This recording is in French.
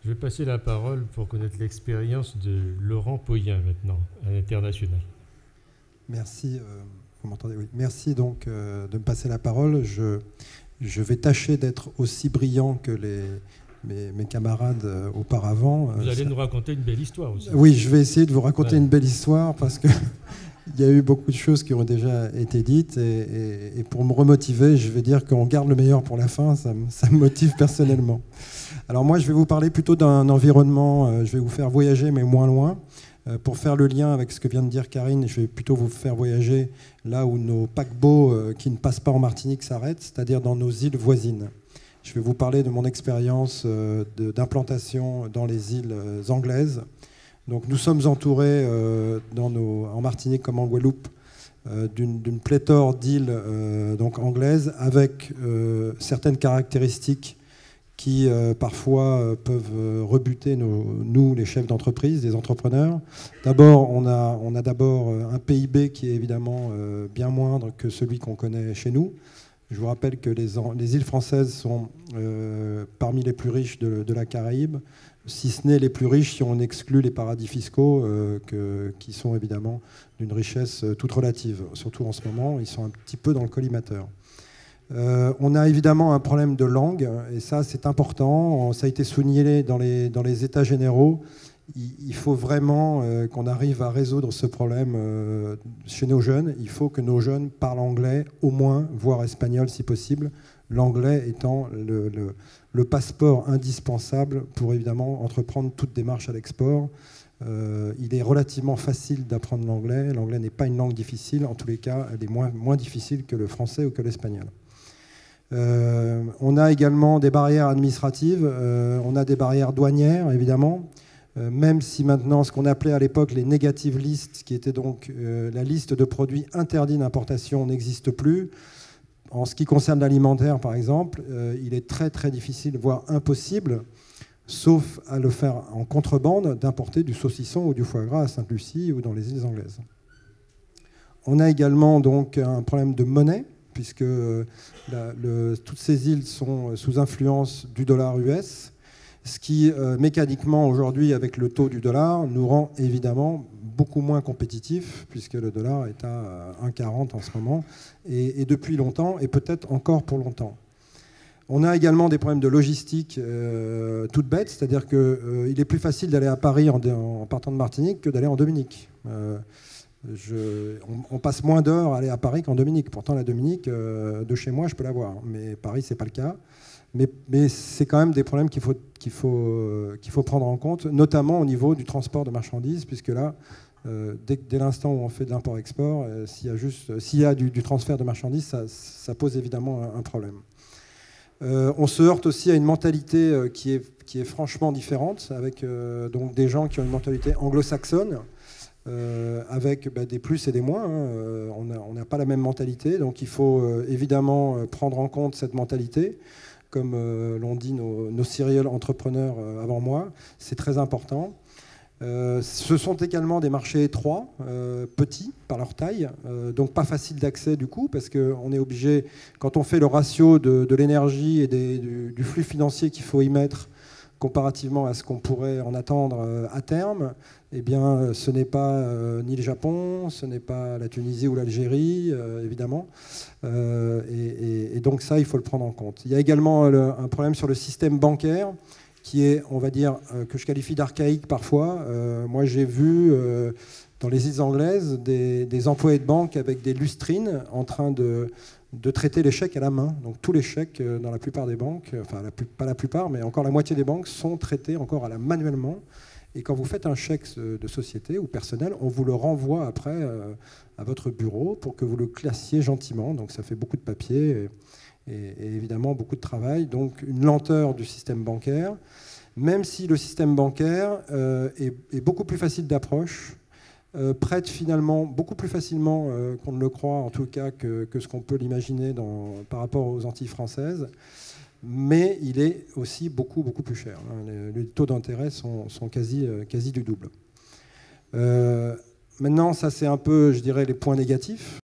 Je vais passer la parole pour connaître l'expérience de Laurent Poyen maintenant, à l'international. Merci, vous m'entendez? Oui. Merci donc de me passer la parole. Je vais tâcher d'être aussi brillant que mes camarades auparavant. Vous allez nous raconter une belle histoire aussi. Oui, je vais essayer de vous raconter une belle histoire parce que il y a eu beaucoup de choses qui ont déjà été dites et pour me remotiver, je vais dire qu'on garde le meilleur pour la fin, ça me motive personnellement. Alors moi, je vais vous parler plutôt d'un environnement, je vais vous faire voyager mais moins loin. Pour faire le lien avec ce que vient de dire Karine, je vais plutôt vous faire voyager là où nos paquebots qui ne passent pas en Martinique s'arrêtent, c'est-à-dire dans nos îles voisines. Je vais vous parler de mon expérience d'implantation dans les îles anglaises. Donc nous sommes entourés en Martinique comme en Guadeloupe d'une pléthore d'îles anglaises avec certaines caractéristiques qui parfois peuvent rebuter nous, les chefs d'entreprise, les entrepreneurs. D'abord, on a d'abord un PIB qui est évidemment bien moindre que celui qu'on connaît chez nous. Je vous rappelle que les îles françaises sont parmi les plus riches de la Caraïbe, si ce n'est les plus riches si on exclut les paradis fiscaux qui sont évidemment d'une richesse toute relative. Surtout en ce moment, ils sont un petit peu dans le collimateur. On a évidemment un problème de langue, et ça c'est important, ça a été souligné dans les états généraux. Il faut vraiment qu'on arrive à résoudre ce problème chez nos jeunes. Il faut que nos jeunes parlent anglais au moins, voire espagnol si possible, l'anglais étant le passeport indispensable pour évidemment entreprendre toute démarche à l'export. Il est relativement facile d'apprendre l'anglais. L'anglais n'est pas une langue difficile, en tous les cas elle est moins difficile que le français ou que l'espagnol. On a également des barrières administratives, on a des barrières douanières évidemment, même si maintenant ce qu'on appelait à l'époque les negative lists, qui était donc la liste de produits interdits d'importation, n'existe plus. En ce qui concerne l'alimentaire par exemple, il est très très difficile, voire impossible, sauf à le faire en contrebande, d'importer du saucisson ou du foie gras à Sainte-Lucie ou dans les îles anglaises. On a également donc un problème de monnaie, puisque toutes ces îles sont sous influence du dollar US, ce qui mécaniquement aujourd'hui avec le taux du dollar nous rend évidemment beaucoup moins compétitifs, puisque le dollar est à 1,40 en ce moment, et depuis longtemps, et peut-être encore pour longtemps. On a également des problèmes de logistique toutes bêtes, c'est-à-dire qu'il est plus facile d'aller à Paris en partant de Martinique que d'aller en Dominique. On passe moins d'heures à aller à Paris qu'en Dominique. Pourtant, la Dominique, de chez moi, je peux la voir. Mais Paris, ce n'est pas le cas. Mais c'est quand même des problèmes qu'il faut prendre en compte, notamment au niveau du transport de marchandises, puisque là, dès l'instant où on fait de l'import-export, s'il y a du transfert de marchandises, ça pose évidemment un problème. On se heurte aussi à une mentalité qui est franchement différente, avec donc des gens qui ont une mentalité anglo-saxonne, avec des plus et des moins. On n'a pas la même mentalité, donc il faut évidemment prendre en compte cette mentalité, comme l'ont dit nos serial entrepreneurs avant moi. C'est très important. Ce sont également des marchés étroits, petits par leur taille, donc pas facile d'accès du coup, parce qu'on est obligé, quand on fait le ratio de l'énergie et du flux financier qu'il faut y mettre, comparativement à ce qu'on pourrait en attendre à terme, eh bien, ce n'est pas ni le Japon, ce n'est pas la Tunisie ou l'Algérie, évidemment. Et donc ça, il faut le prendre en compte. Il y a également un problème sur le système bancaire, qui est, on va dire, que je qualifie d'archaïque parfois. Moi, j'ai vu dans les îles anglaises des employés de banque avec des lustrines en train de traiter les chèques à la main. Donc tous les chèques dans la plupart des banques, enfin pas la plupart, mais encore la moitié des banques sont traités encore manuellement. Et quand vous faites un chèque de société ou personnel, on vous le renvoie après à votre bureau pour que vous le classiez gentiment. Donc ça fait beaucoup de papier et évidemment beaucoup de travail. Donc une lenteur du système bancaire, même si le système bancaire est beaucoup plus facile d'approche, prête finalement beaucoup plus facilement qu'on ne le croit, en tout cas que ce qu'on peut l'imaginer par rapport aux Antilles françaises, mais il est aussi beaucoup plus cher. Les taux d'intérêt sont quasi du double. Maintenant, ça c'est un peu, je dirais, les points négatifs.